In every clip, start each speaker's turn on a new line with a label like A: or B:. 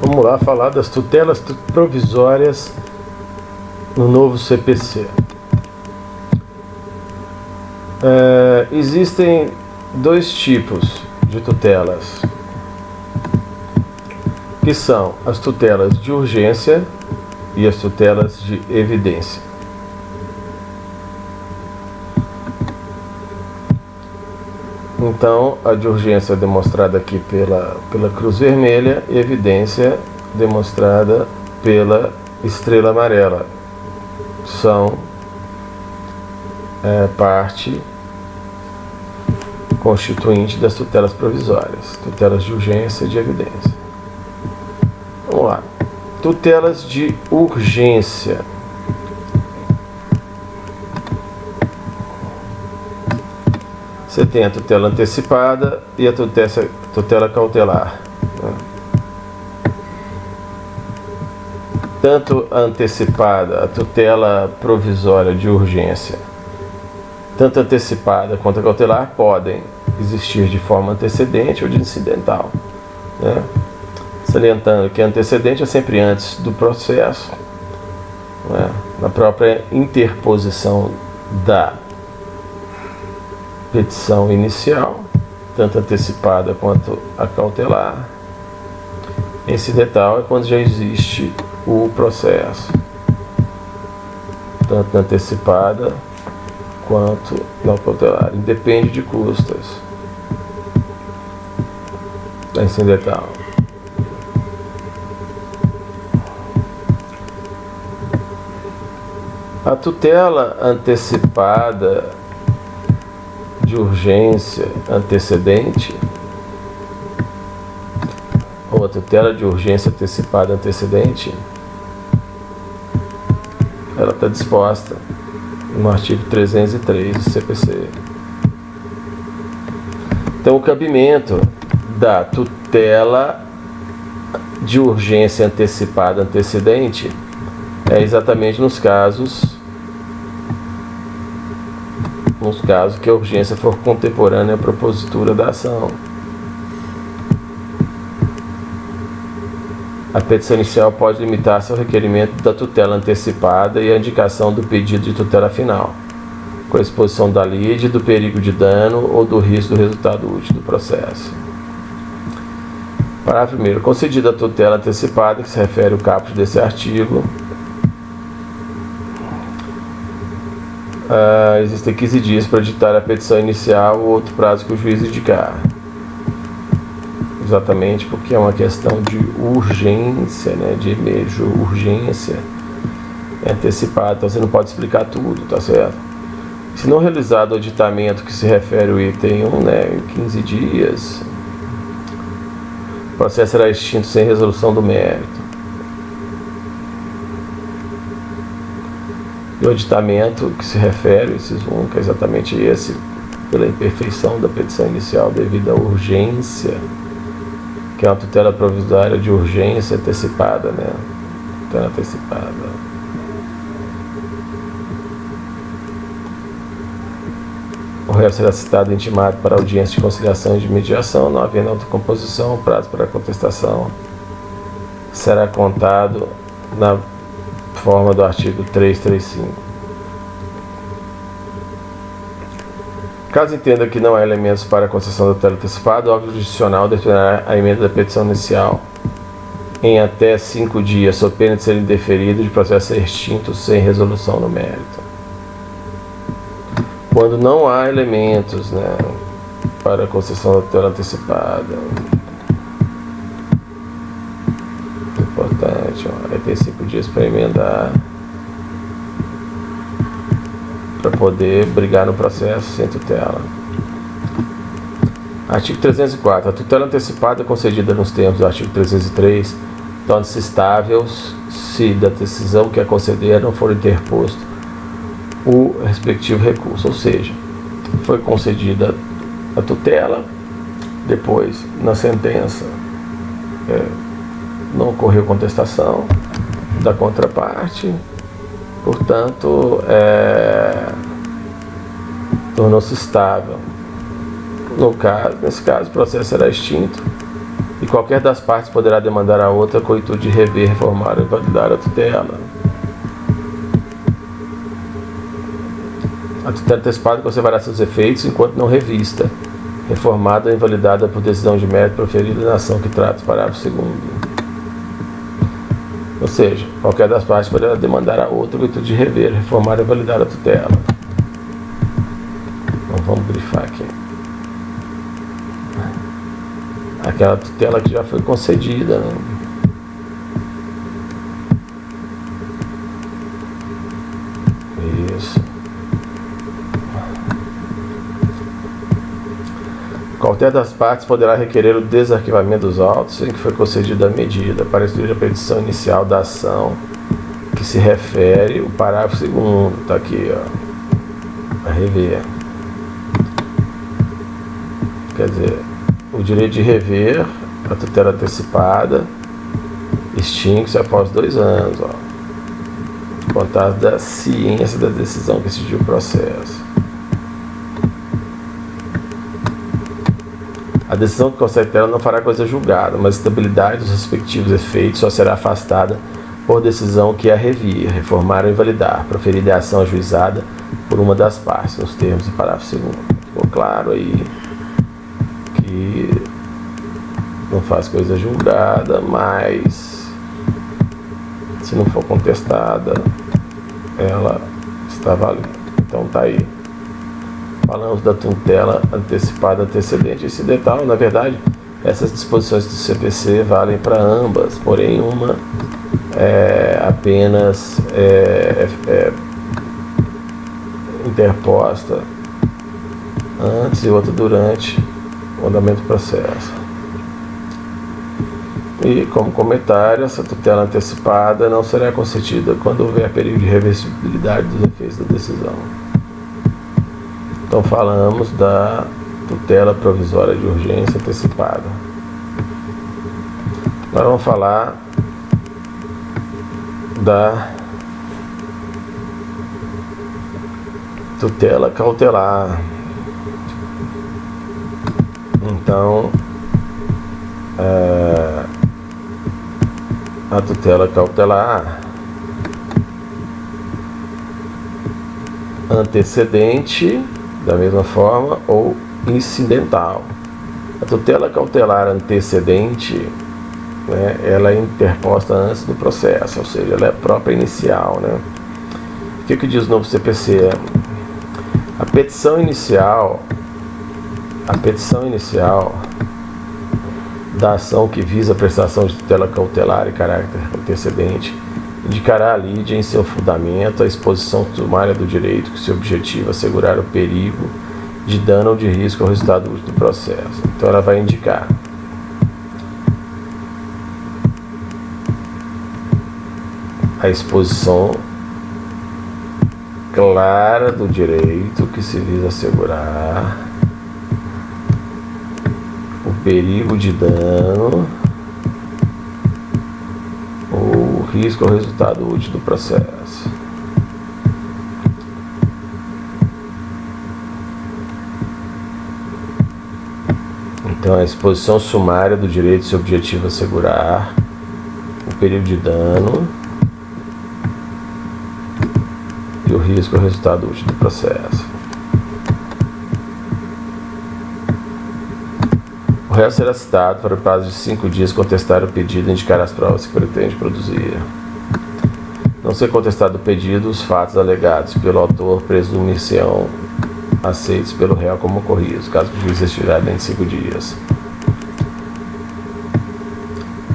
A: Vamos lá falar das tutelas provisórias no novo CPC. Existem dois tipos de tutelas, que são as tutelas de urgência e as tutelas de evidência. Então, a de urgência é demonstrada aqui pela cruz vermelha e evidência demonstrada pela estrela amarela. São parte constituinte das tutelas provisórias, tutelas de urgência e de evidência. Vamos lá. Tutelas de urgência. Você tem a tutela antecipada e a tutela cautelar. Tanto a antecipada, a tutela provisória de urgência, tanto a antecipada quanto a cautelar podem existir de forma antecedente ou de incidental, né? Salientando que a antecedente é sempre antes do processo, né? Na própria interposição da petição inicial, tanto antecipada quanto a cautelar. Incidental é quando já existe o processo, tanto na antecipada quanto na cautelar, independe de custas. Da incidental. A tutela antecipada de urgência antecedente, ou a tutela de urgência antecipada antecedente, ela está disposta no artigo 303 do CPC. Então, o cabimento da tutela de urgência antecipada antecedente é exatamente nos casos que a urgência for contemporânea à propositura da ação. A petição inicial pode limitar-se ao requerimento da tutela antecipada e à indicação do pedido de tutela final, com a exposição da lide, do perigo de dano ou do risco do resultado útil do processo. Parágrafo 1º. Concedida a tutela antecipada, que se refere ao caput desse artigo, existem 15 dias para ditar a petição inicial ou outro prazo que o juiz indicar. Exatamente porque é uma questão de urgência, né? De urgência antecipada, então você não pode explicar tudo, tá certo? Se não realizado o aditamento que se refere ao item 1, né, em 15 dias, o processo será extinto sem resolução do mérito. E o aditamento que se refere, inciso 1, que é exatamente esse, pela imperfeição da petição inicial devido à urgência, que é uma tutela provisória de urgência antecipada, né? Tutela antecipada. O réu será citado e intimado para audiência de conciliação e de mediação, não havendo autocomposição, o prazo para a contestação será contado na forma do artigo 335. Caso entenda que não há elementos para a concessão da tutela antecipada, o órgão jurisdicional determinará a emenda da petição inicial em até 5 dias, sob pena de ser indeferido e de processo ser extinto sem resolução no mérito. Quando não há elementos, né, para a concessão da tutela antecipada, importante, aí tem 5 dias para emendar, para poder brigar no processo sem tutela. Artigo 304. A tutela antecipada concedida nos termos do artigo 303 torna-se estável se da decisão que a conceder não for interposto o respectivo recurso, ou seja, foi concedida a tutela, depois na sentença não ocorreu contestação da contraparte, portanto tornou-se estável. Nesse caso o processo será extinto e qualquer das partes poderá demandar a outra com o intuito de rever, reformar ou invalidar a tutela. A tutela antecipada conservará seus efeitos enquanto não revista, reformada ou invalidada por decisão de mérito proferida na ação que trata o parágrafo 2º. Ou seja, qualquer das partes poderá demandar a outra com o intuito de rever, reformar ou invalidar a tutela. Então vamos grifar aqui. Aquela tutela que já foi concedida, né? Isso. Qualquer das partes poderá requerer o desarquivamento dos autos em que foi concedida a medida para excluir a petição inicial da ação que se refere o parágrafo 2º. Está aqui, ó. A rever. Quer dizer, o direito de rever a tutela antecipada extingue-se após 2 anos, ó, contados da ciência da decisão que decidiu o processo. A decisão que concede tutela não fará coisa julgada, mas a estabilidade dos respectivos efeitos só será afastada por decisão que a revir, reformar ou invalidar, proferida a ação ajuizada por uma das partes, nos termos do parágrafo 2º. Ficou claro aí que não faz coisa julgada, mas se não for contestada, ela está válida. Então tá aí. Falamos da tutela antecipada antecedente. Esse detalhe, na verdade, essas disposições do CPC valem para ambas, porém uma é apenas interposta antes e outra durante o andamento do processo. E como comentário, essa tutela antecipada não será concedida quando houver perigo de reversibilidade dos efeitos da decisão. Então falamos da tutela provisória de urgência antecipada. Agora vamos falar da tutela cautelar. Então, a tutela cautelar antecedente, da mesma forma, ou incidental. A tutela cautelar antecedente, né, ela é interposta antes do processo, ou seja, ela é própria inicial, né? O que diz o novo CPC? A petição inicial da ação que visa a prestação de tutela cautelar e caráter antecedente indicará a lide em seu fundamento a exposição sumária do direito que se objetiva assegurar o perigo de dano ou de risco ao resultado útil do processo. Então ela vai indicar a exposição clara do direito que se visa assegurar o perigo de dano ou risco ao resultado útil do processo. Então, a exposição sumária do direito se objetiva assegurar o perigo de dano e o risco ao resultado útil do processo. O réu será citado para o prazo de 5 dias contestar o pedido e indicar as provas que pretende produzir. Não ser contestado o pedido, os fatos alegados pelo autor presumir-se-ão aceitos pelo réu como ocorridos, caso o juiz estiver dentro de 5 dias.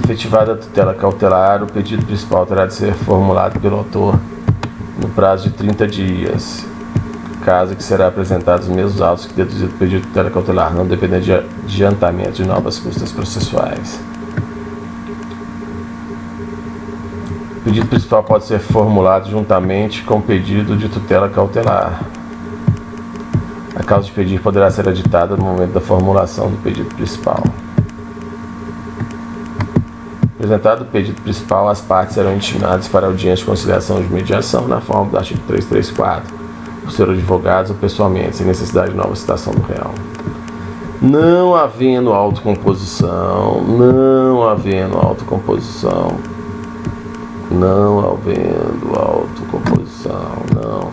A: Efetivada a tutela cautelar, o pedido principal terá de ser formulado pelo autor no prazo de 30 dias, caso que será apresentados os mesmos autos que deduzido do pedido de tutela cautelar, não dependendo de adiantamento de novas custas processuais. O pedido principal pode ser formulado juntamente com o pedido de tutela cautelar. A causa de pedir poderá ser aditada no momento da formulação do pedido principal. Apresentado o pedido principal, as partes serão intimadas para audiência de conciliação de mediação na forma do artigo 334, por ser advogados ou pessoalmente, sem necessidade de nova citação do réu. Não havendo autocomposição, não havendo autocomposição, não havendo autocomposição, não.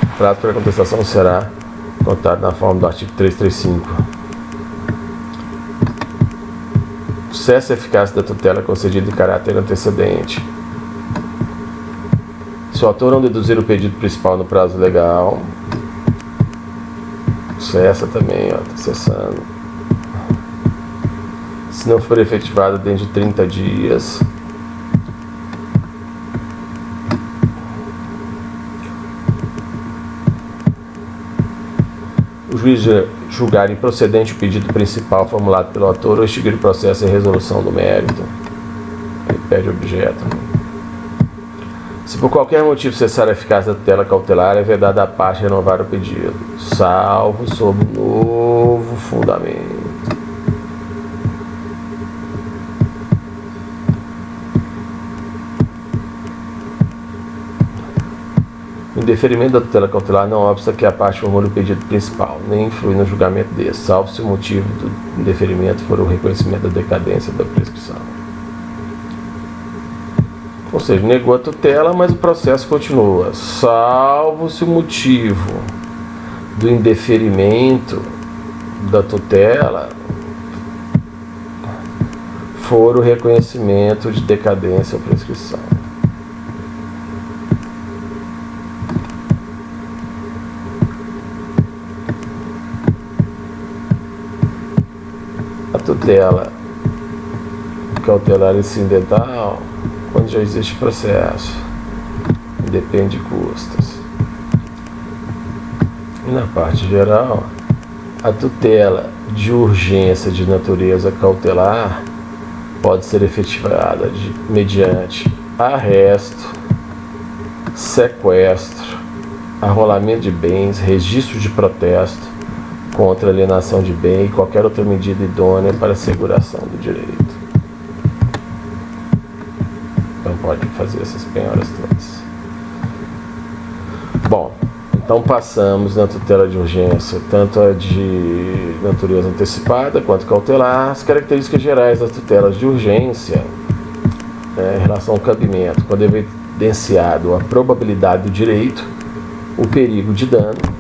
A: O prazo para a contestação será contado na forma do artigo 335. O cesse eficácia da tutela é concedido em caráter antecedente. Se o autor não deduzir o pedido principal no prazo legal, cessa também, ó, tá cessando. Se não for efetivado dentro de 30 dias, o juiz julgar improcedente o pedido principal formulado pelo autor ou extinguir o processo em resolução do mérito. Ele pede objeto. Se por qualquer motivo cessar a eficácia da tutela cautelar, é vedada à parte renovar o pedido, salvo sob novo fundamento. O indeferimento da tutela cautelar não obsta que a parte formule o pedido principal, nem influi no julgamento desse, salvo se o motivo do indeferimento for o reconhecimento da decadência da prescrição. Ou seja, negou a tutela, mas o processo continua, salvo se o motivo do indeferimento da tutela for o reconhecimento de decadência ou prescrição. A tutela cautelar incidental, quando já existe processo, independe de custas. E na parte geral, a tutela de urgência de natureza cautelar pode ser efetivada mediante arresto, sequestro, arrolamento de bens, registro de protesto contra alienação de bem e qualquer outra medida idônea para a asseguração do direito. Então pode fazer essas penhoras todas. Bom, então passamos na tutela de urgência, tanto a de natureza antecipada quanto cautelar. As características gerais das tutelas de urgência, em relação ao cabimento, quando evidenciado a probabilidade do direito, o perigo de dano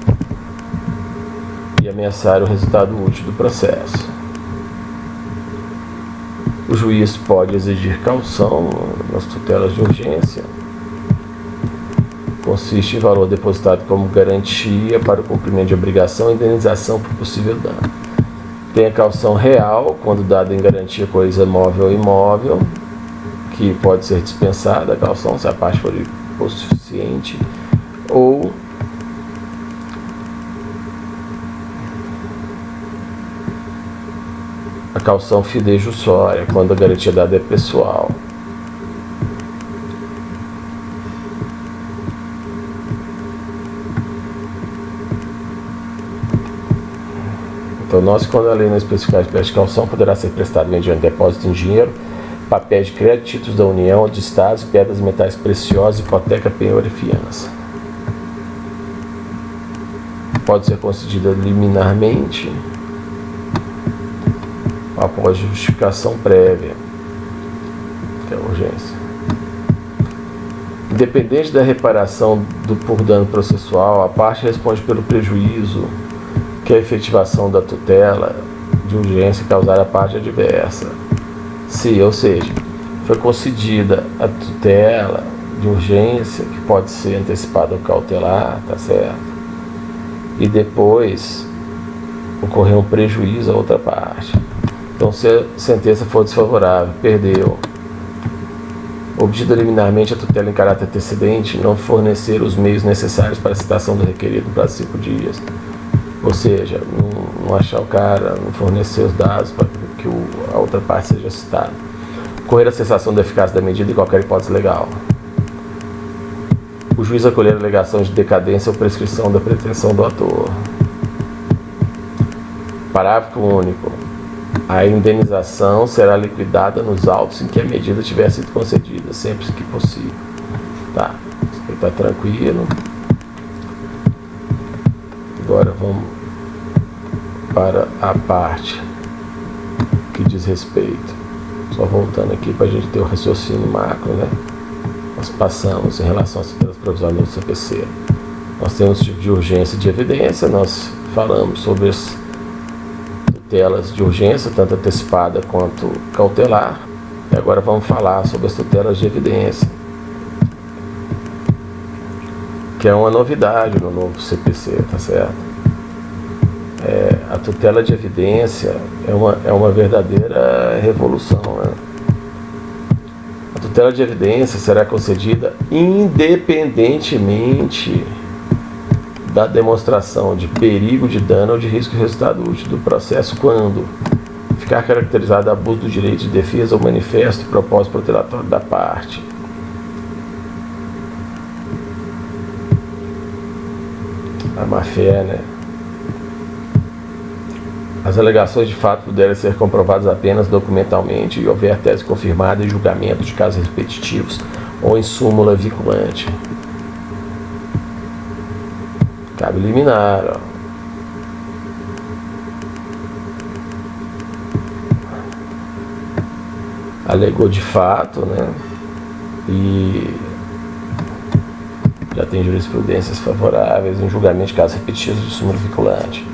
A: e ameaçar o resultado útil do processo. O juiz pode exigir caução nas tutelas de urgência. Consiste em valor depositado como garantia para o cumprimento de obrigação e indenização por possível dano. Tem a caução real, quando dada em garantia coisa móvel ou imóvel, que pode ser dispensada a caução se a parte for hipossuficiente, ou a caução fidejussória, quando a garantia dada é pessoal. Então, quando a lei não especificar a espécie de caução, poderá ser prestado mediante depósito em dinheiro, papéis de crédito, títulos da União, de Estados, pedras, metais preciosos, hipoteca, penhor e fiança. Pode ser concedida liminarmente após justificação prévia, que é a urgência. Independente da reparação por dano processual, a parte responde pelo prejuízo que a efetivação da tutela de urgência causar à parte adversa. Se, ou seja, foi concedida a tutela de urgência, que pode ser antecipada ou cautelar, tá certo? E depois ocorreu um prejuízo à outra parte. Então, se a sentença for desfavorável, perdeu. Obtida liminarmente a tutela em caráter antecedente, não fornecer os meios necessários para a citação do requerido no prazo de 5 dias. Ou seja, não achar o cara, não fornecer os dados para que a outra parte seja citada. Correr a cessação da eficácia da medida em qualquer hipótese legal. O juiz acolher a alegação de decadência ou prescrição da pretensão do autor. Parágrafo único. A indenização será liquidada nos autos em que a medida tiver sido concedida, sempre que possível. Tá, isso aqui tá tranquilo. Agora vamos para a parte que diz respeito, só voltando aqui para a gente ter o raciocínio macro, né? Nós passamos em relação às tutelas provisórias no CPC. Nós temos tipo de urgência de evidência, nós falamos sobre as tutelas de urgência, tanto antecipada quanto cautelar, e agora vamos falar sobre as tutelas de evidência, que é uma novidade no novo CPC, tá certo? A tutela de evidência é uma verdadeira revolução, né? A tutela de evidência será concedida independentemente da demonstração de perigo de dano ou de risco de resultado útil do processo quando ficar caracterizado abuso do direito de defesa ou manifesto propósito protelatório da parte. A má-fé, né? As alegações de fato puderem ser comprovadas apenas documentalmente e houver tese confirmada em julgamento de casos repetitivos ou em súmula vinculante. Cabe liminar, ó. Alegou de fato, né? E já tem jurisprudências favoráveis em julgamento de casos repetitivos de súmula vinculante.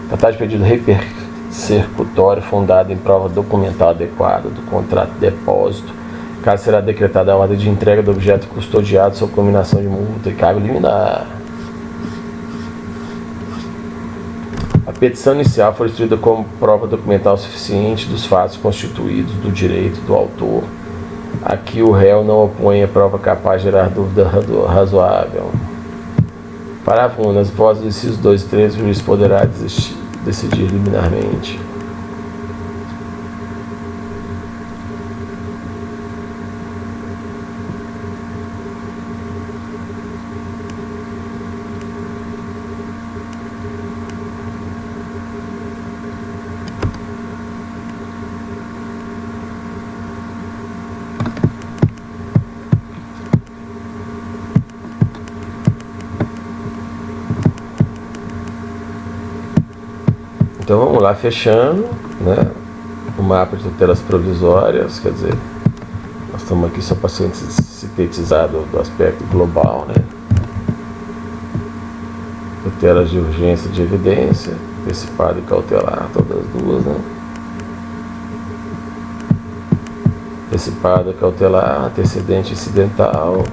A: Tratar de pedido repersecutório fundado em prova documental adequada do contrato de depósito, caso será decretada a ordem de entrega do objeto custodiado sob combinação de multa e cabe liminar. A petição inicial foi instruída como prova documental suficiente dos fatos constituídos do direito do autor. Aqui o réu não opõe a prova capaz de gerar dúvida razoável. Parágrafo 1. Nas hipóteses dos incisos 2 e 3, o juiz poderá decidir liminarmente. Então vamos lá, fechando, né, o mapa de tutelas provisórias, quer dizer, nós estamos aqui só para sintetizar do aspecto global, né? Tutelas de urgência de evidência, antecipada e cautelar, todas as duas, né? Antecipada, cautelar, antecedente incidental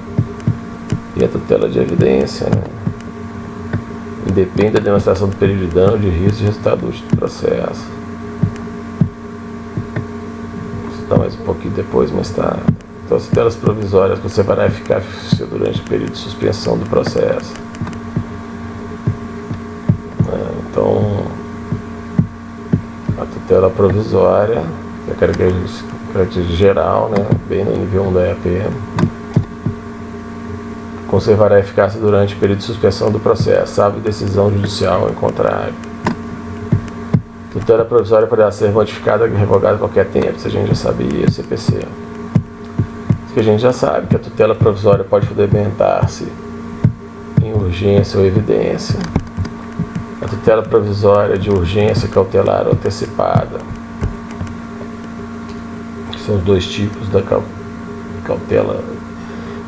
A: e a tutela de evidência, né? Independe da demonstração do período de dano, de risco e resultado útil do processo. Vou citar mais um pouquinho depois, mas tá. Então, as tutelas provisórias conservará a eficácia durante o período de suspensão do processo. Então, a tutela provisória, que é a característica geral, né, bem no nível 1 da EAPM, conservará a eficácia durante o período de suspensão do processo, salvo decisão judicial em contrário. Tutela provisória poderá ser modificada e revogada a qualquer tempo, isso a gente já sabia, CPC. Isso que a gente já sabe, que a tutela provisória pode fundamentar-se em urgência ou evidência. A tutela provisória de urgência cautelar ou antecipada, que são os dois tipos da cautela.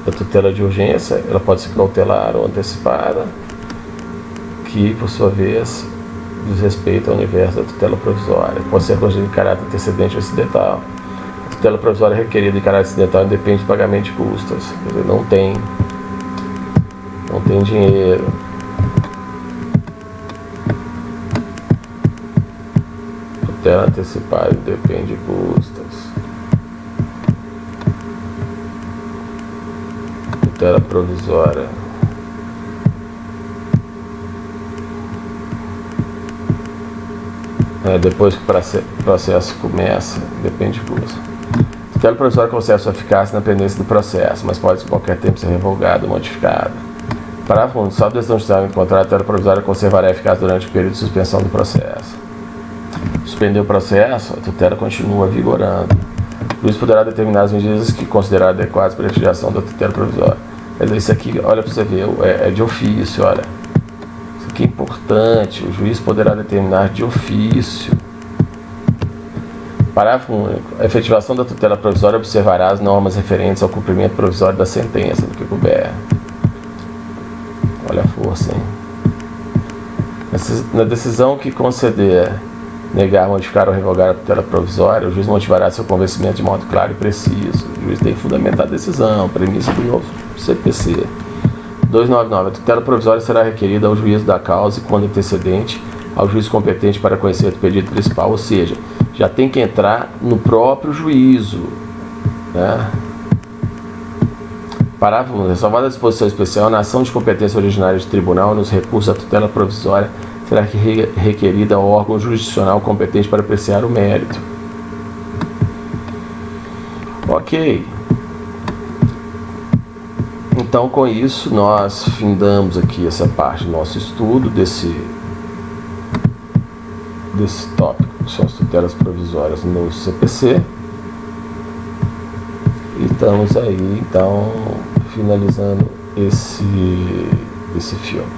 A: A tutela de urgência, ela pode ser cautelar ou antecipada, que por sua vez diz respeito ao universo da tutela provisória. Pode ser concedida em caráter antecedente ou incidental. A tutela provisória requerida em caráter incidental independe do pagamento de custas. Quer dizer, não tem dinheiro. Tutela antecipada depende de custas. Tutela provisória depois que o processo começa, depende de custo. Tutela provisória conserva sua eficácia na pendência do processo, mas pode, em qualquer tempo, ser revogada ou modificada. Parágrafo 1. Só a decisão judicial encontrada, a tutela provisória conservará a eficácia durante o período de suspensão do processo. Suspender o processo, a tutela continua vigorando. O juiz poderá determinar as medidas que considerar adequadas para a retiração da tutela provisória. Mas isso aqui, olha para você ver, é de ofício, olha. que é importante, o juiz poderá determinar de ofício. Parágrafo único. A efetivação da tutela provisória observará as normas referentes ao cumprimento provisório da sentença do que couber. Olha a força, hein? Na decisão que conceder, negar, modificar ou revogar a tutela provisória, o juiz motivará seu convencimento de modo claro e preciso. O juiz tem que fundamentar a decisão, premissa do novo CPC. 299. A tutela provisória será requerida ao juízo da causa e, quando antecedente, ao juiz competente para conhecer do pedido principal, ou seja, já tem que entrar no próprio juízo, né? Parágrafo 1. Ressalvada a disposição especial, na ação de competência originária de tribunal, nos recursos, a tutela provisória será requerida ao órgão jurisdicional competente para apreciar o mérito. Ok. Então, com isso, nós findamos aqui essa parte do nosso estudo desse tópico, que são as tutelas provisórias no CPC. E estamos aí, então, finalizando esse filme.